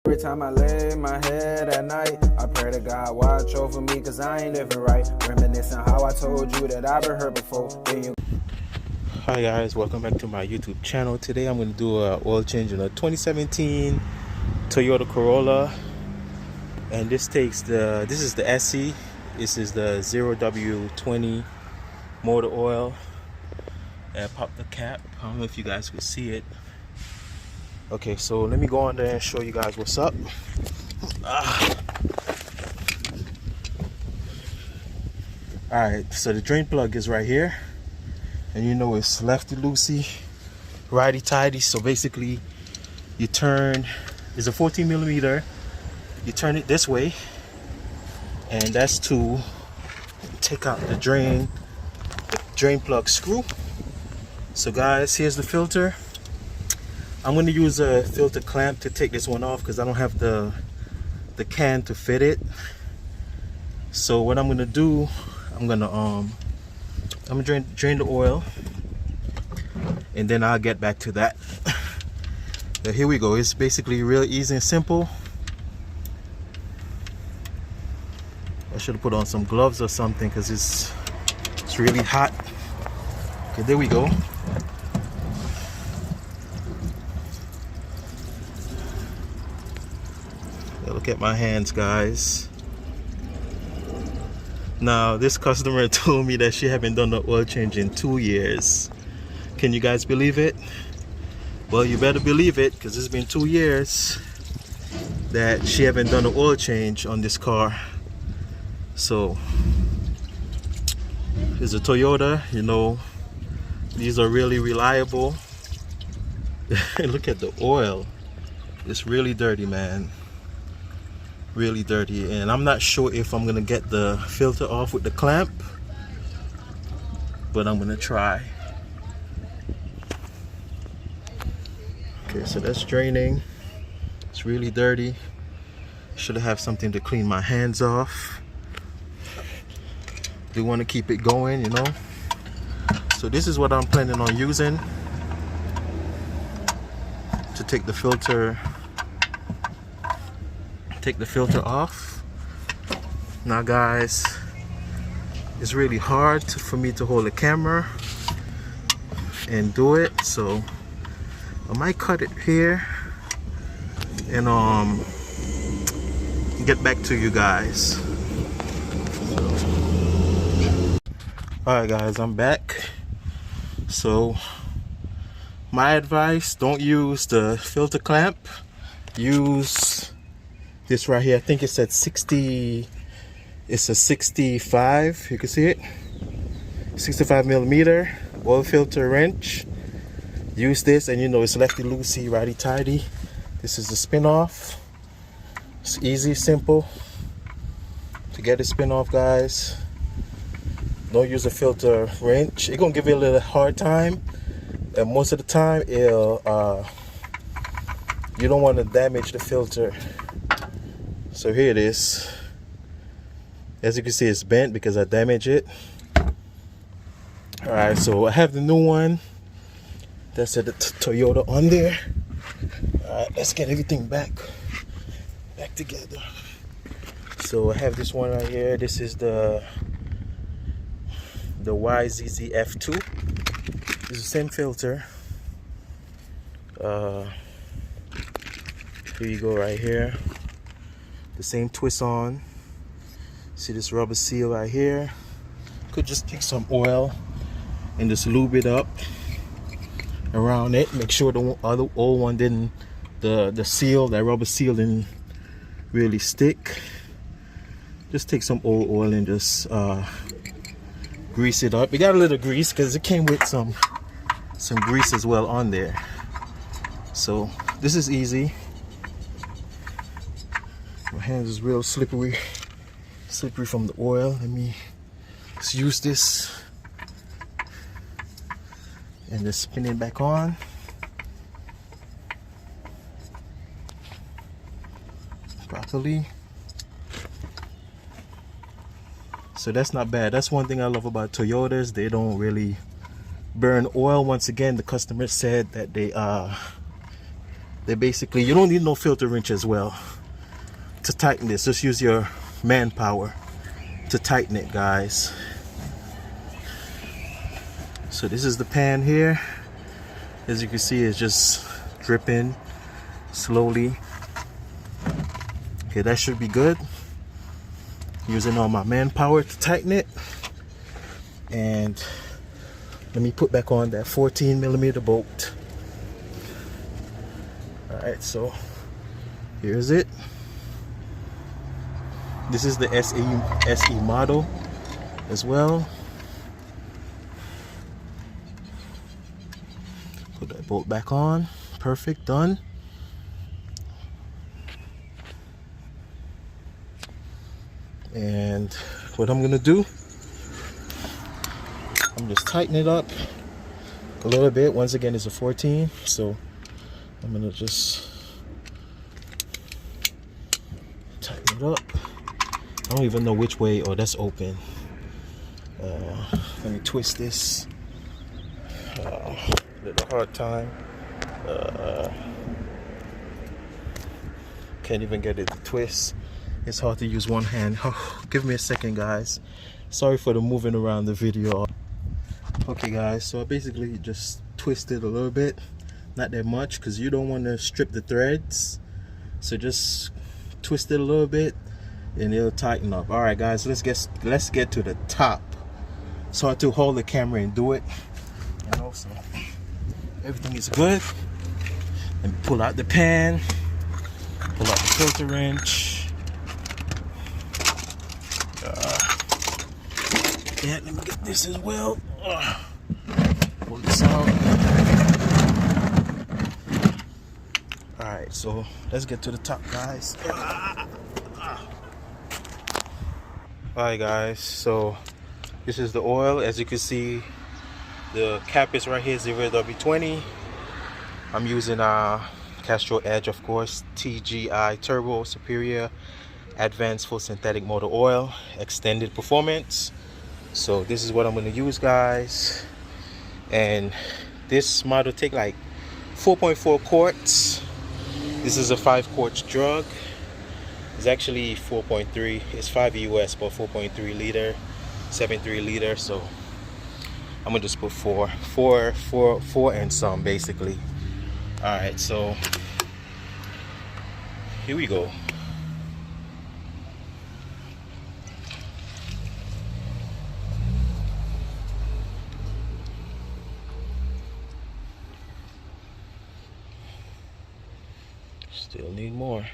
Every time I lay my head at night, I pray to God watch over me, cause I ain't living right. Reminiscing how I told you that I've been hurt before. Hi guys, welcome back to my YouTube channel. Today I'm going to do an oil change in a 2017 Toyota Corolla, and this is the SE. This is the 0W20 motor oil. And pop the cap. I don't know if you guys could see it. Okay, so let me go on there and show you guys what's up. Alright, so the drain plug is right here, and you know it's lefty loosey, righty tighty. So basically you turn, it's a 14 millimeter, you turn it this way, and that's to take out the drain plug screw. So guys, here's the filter. I'm going to use a filter clamp to take this one off because I don't have the can to fit it. So what I'm going to do, I'm going to drain the oil, and then I'll get back to that. So here we go. It's basically real easy and simple. I should have put on some gloves or something because it's really hot. Okay, there we go. Look at my hands, guys. Now this customer told me that she haven't done the oil change in 2 years. Can you guys believe it? Well, you better believe it, because it's been 2 years that she haven't done the oil change on this car. So it's a Toyota, you know, these are really reliable. Look at the oil. It's really dirty, man. Really dirty, and I'm not sure if I'm gonna get the filter off with the clamp, but I'm gonna try. Okay, so that's draining. It's really dirty. Should have something to clean my hands off. Do want to keep it going, you know. So this is what I'm planning on using to take the filter off. Now guys, it's really hard for me to hold a camera and do it, so I might cut it here and get back to you guys. Alright guys, I'm back. So my advice, don't use the filter clamp, use this right here. I think it's at 60, it's a 65, you can see it, 65 millimeter oil filter wrench. Use this, and you know it's lefty loosey, righty tighty. This is the spin off. It's easy, simple to get the spin off, guys. Don't use a filter wrench. It's gonna give you a little hard time, and most of the time it'll you don't want to damage the filter. So here it is. As you can see, it's bent because I damaged it. Alright, so I have the new one. That's at the Toyota on there. Alright, let's get everything back together. So I have this one right here. This is the YZZ-F2. It's the same filter. Here you go, right here. The same twist on. See this rubber seal right here? Could just take some oil and just lube it up around it. Make sure the other old one didn't, the seal, that rubber seal didn't really stick. Just take some old oil and just grease it up. It got a little grease because it came with some grease as well on there. So this is easy. My hands is real slippery from the oil. Let me just use this and just spin it back on. Properly. So that's not bad. That's one thing I love about Toyotas. They don't really burn oil. Once again, the customer said that they basically, you don't need no filter wrench as well to tighten this. Just use your manpower to tighten it, guys. So this is the pan here. As you can see, it's just dripping slowly. Okay, that should be good. Using all my manpower to tighten it. And let me put back on that 14mm bolt. Alright, so here's it. This is the SE model as well. Put that bolt back on. Perfect, done. And what I'm gonna do, I'm just tightening it up a little bit. Once again, it's a 14, so I'm gonna just tighten it up. I don't even know which way. Oh, that's open. Let me twist this. A little hard time. Can't even get it to twist. It's hard to use one hand. Oh, give me a second, guys. Sorry for the moving around the video. Okay, guys, so I basically just twisted a little bit, not that much, because you don't want to strip the threads. So just twist it a little bit and it'll tighten up. All right, guys, let's get to the top. It's hard to hold the camera and do it, and also everything is good. Let me pull out the pan, pull out the filter wrench. Yeah, let me get this as well. Pull this out. Alright, so let's get to the top, guys. Alright, guys, so this is the oil. As you can see, the cap is right here, 0W20. I'm using Castrol Edge, of course, TGI Turbo Superior Advanced Full Synthetic Motor Oil, extended performance. So this is what I'm going to use, guys. And this model take like 4.4 quarts. This is a 5 quarts jug. It's actually 4.3. It's 5 US, but 4.3 liter, 7.3 liter. So I'm gonna just put four and some, basically. All right, so here we go. Still need more.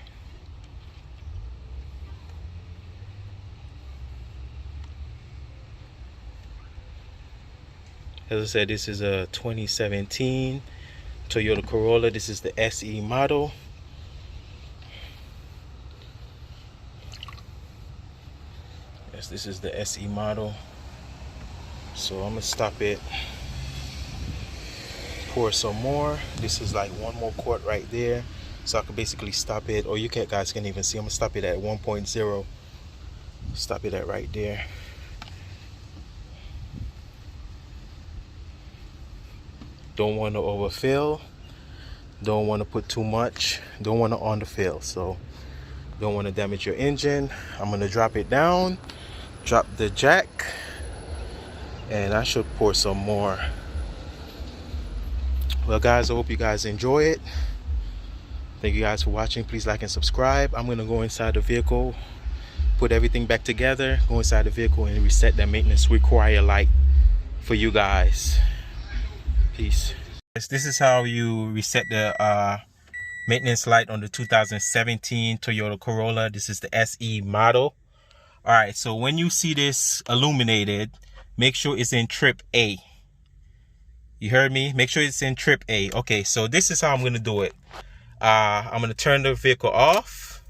As I said, this is a 2017 Toyota Corolla. This is the SE model. Yes, this is the SE model. So I'm gonna stop it, pour some more. This is like one more quart right there. So I can basically stop it, or you guys can even see, I'm gonna stop it at 1.0. Stop it at right there. Don't want to overfill, don't want to put too much, don't want to underfill, so don't want to damage your engine. I'm going to drop it down, drop the jack, and I should pour some more. Well, guys, I hope you guys enjoy it. Thank you guys for watching. Please like and subscribe. I'm going to go inside the vehicle, put everything back together, go inside the vehicle and reset that maintenance require light for you guys. Peace. This is how you reset the maintenance light on the 2017 Toyota Corolla. This is the SE model. All right, so when you see this illuminated, make sure it's in trip A. You heard me? Make sure it's in trip A. Okay, so this is how I'm gonna do it. I'm gonna turn the vehicle off.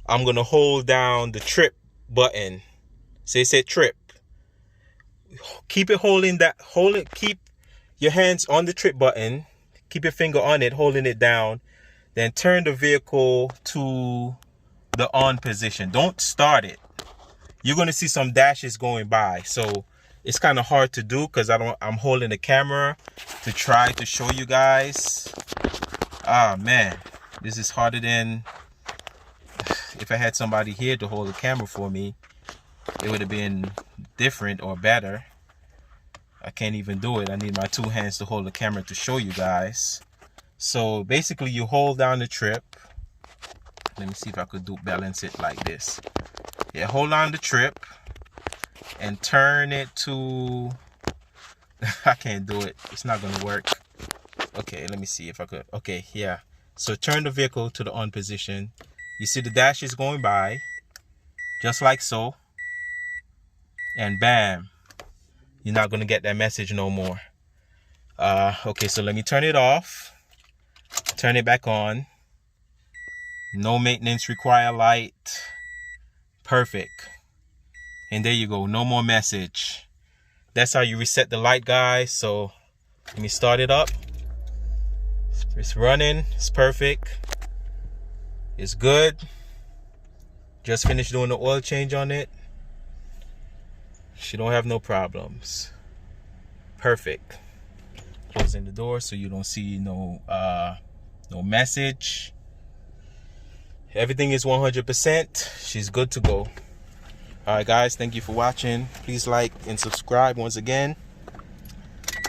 I'm gonna hold down the trip button. So it said trip. Keep it holding that. Hold it. Keep your hands on the trip button. Keep your finger on it, holding it down. Then turn the vehicle to the on position. Don't start it. You're gonna see some dashes going by. So it's kind of hard to do because I'm holding the camera to try to show you guys. Ah man, this is harder than if I had somebody here to hold the camera for me. It would have been different or better. I can't even do it. I need my 2 hands to hold the camera to show you guys. So basically you hold down the trip. Let me see if I could balance it like this. Yeah, hold on the trip and turn it to I can't do it. It's not gonna work. Okay, let me see if I could. Okay, yeah. So turn the vehicle to the on position. You see the dash is going by, just like so. And bam, you're not gonna get that message no more. Okay, so let me turn it off. Turn it back on. No maintenance required light. Perfect. And there you go, no more message. That's how you reset the light, guys. So let me start it up. It's running, it's perfect. It's good. Just finished doing the oil change on it. She don't have no problems. Perfect. Closing the door so you don't see no message. Everything is 100%. She's good to go. Alright guys, thank you for watching. Please like and subscribe once again.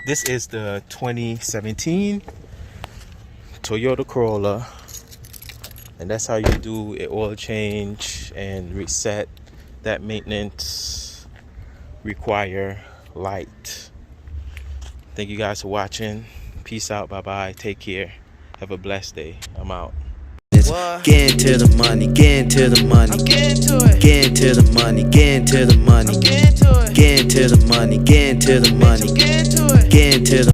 This is the 2017 Toyota Corolla. And that's how you do an oil change and reset that maintenance require light. Thank you guys for watching. Peace out. Bye bye. Take care. Have a blessed day. I'm out. Get into the money, get into the money, get into it. Get into the money, get into the money, get into it. Get into the money, get into the money, get into it. Get into the